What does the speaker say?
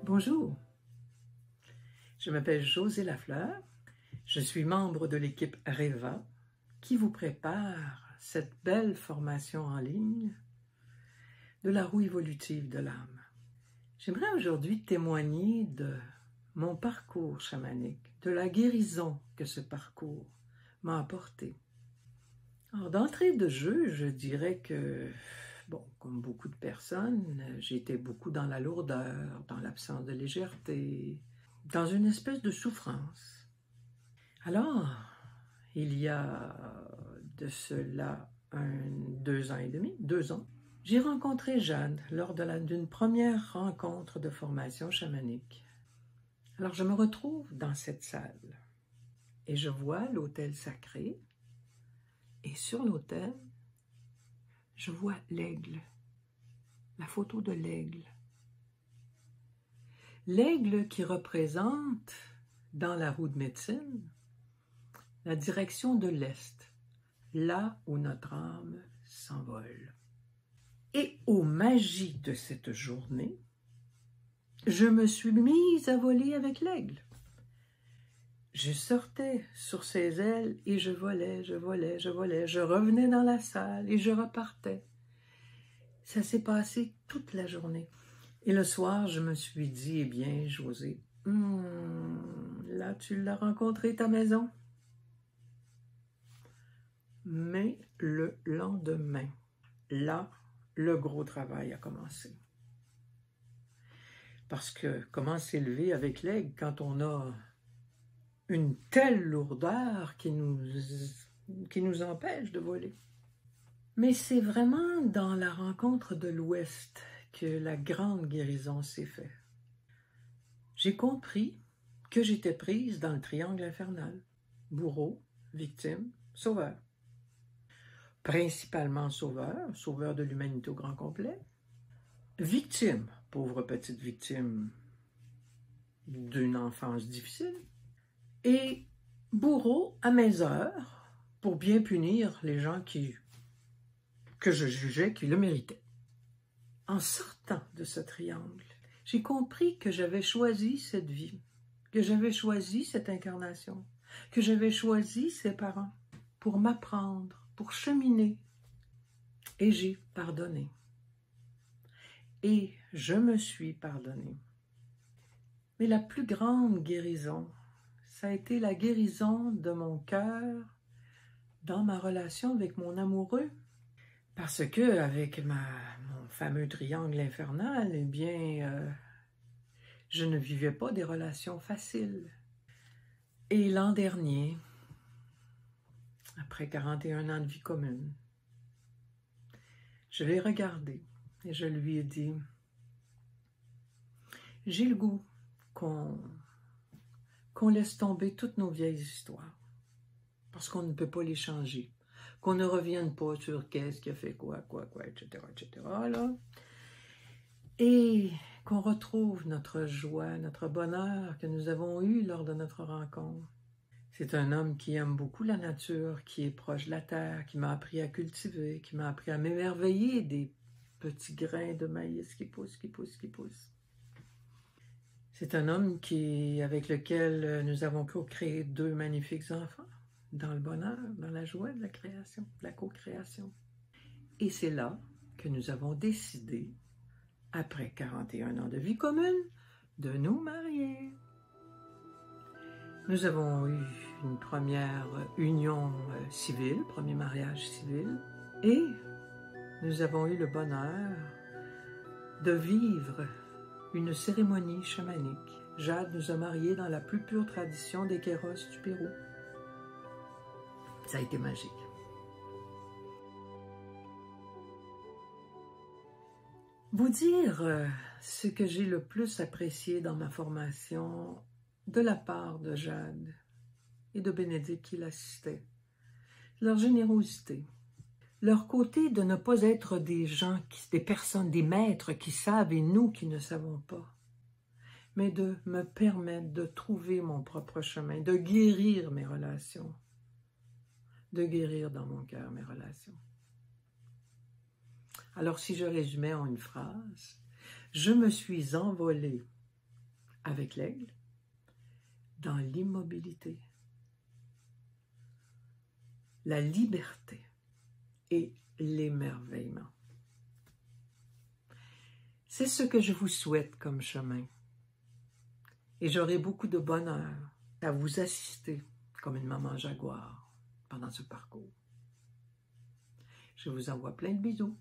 Bonjour, je m'appelle Josée Lafleur, je suis membre de l'équipe REVA qui vous prépare cette belle formation en ligne de la roue évolutive de l'âme. J'aimerais aujourd'hui témoigner de mon parcours chamanique, de la guérison que ce parcours m'a apporté. Alors, d'entrée de jeu, je dirais que, comme beaucoup de personnes, j'étais beaucoup dans la lourdeur, dans l'absence de légèreté, dans une espèce de souffrance. Alors, il y a de cela 2 ans et demi, 2 ans, j'ai rencontré Jade lors d'une première rencontre de formation chamanique. Alors, je me retrouve dans cette salle et je vois l'autel sacré. Et sur l'autel, je vois l'aigle, la photo de l'aigle. L'aigle qui représente, dans la roue de médecine, la direction de l'Est, là où notre âme s'envole. Et aux magies de cette journée, je me suis mise à voler avec l'aigle. Je sortais sur ses ailes et je volais, je volais, je volais. Je revenais dans la salle et je repartais. Ça s'est passé toute la journée. Et le soir, je me suis dit, eh bien, Josée, là, tu l'as rencontré, ta maison. Mais le lendemain, là, le gros travail a commencé. Parce que comment s'élever avec l'aigle quand on a une telle lourdeur qui nous empêche de voler? Mais c'est vraiment dans la rencontre de l'Ouest que la grande guérison s'est faite. J'ai compris que j'étais prise dans le triangle infernal. Bourreau, victime, sauveur. Principalement sauveur, sauveur de l'humanité au grand complet. Victime, pauvre petite victime d'une enfance difficile. Et bourreau à mes heures pour bien punir les gens que je jugeais qui le méritaient. En sortant de ce triangle, j'ai compris que j'avais choisi cette vie, que j'avais choisi cette incarnation, que j'avais choisi ces parents pour m'apprendre, pour cheminer. Et j'ai pardonné. Et je me suis pardonné. Mais la plus grande guérison, ça a été la guérison de mon cœur dans ma relation avec mon amoureux. Parce que avec mon fameux triangle infernal, eh bien, je ne vivais pas des relations faciles. Et l'an dernier, après 41 ans de vie commune, je l'ai regardé et je lui ai dit, j'ai le goût qu'on laisse tomber toutes nos vieilles histoires, parce qu'on ne peut pas les changer, qu'on ne revienne pas sur qu'est-ce qui a fait quoi, etc., là. Et qu'on retrouve notre joie, notre bonheur que nous avons eu lors de notre rencontre. C'est un homme qui aime beaucoup la nature, qui est proche de la terre, qui m'a appris à cultiver, qui m'a appris à m'émerveiller des petits grains de maïs qui poussent. C'est un homme avec lequel nous avons co-créé 2 magnifiques enfants, dans le bonheur, dans la joie de la création, de la co-création. Et c'est là que nous avons décidé, après 41 ans de vie commune, de nous marier. Nous avons eu une première union civile, premier mariage civil, et nous avons eu le bonheur de vivre une cérémonie chamanique. Jade nous a mariés dans la plus pure tradition des Kéros du Pérou. Ça a été magique. Vous dire ce que j'ai le plus apprécié dans ma formation de la part de Jade et de Bénédicte qui l'assistait. Leur générosité, leur côté de ne pas être des gens, des personnes, des maîtres qui savent et nous qui ne savons pas, mais de me permettre de trouver mon propre chemin, de guérir mes relations, de guérir dans mon cœur mes relations. Alors si je résumais en une phrase, je me suis envolée avec l'aigle dans l'immobilité, la liberté et l'émerveillement. C'est ce que je vous souhaite comme chemin. Et j'aurai beaucoup de bonheur à vous assister comme une maman jaguar pendant ce parcours. Je vous envoie plein de bisous.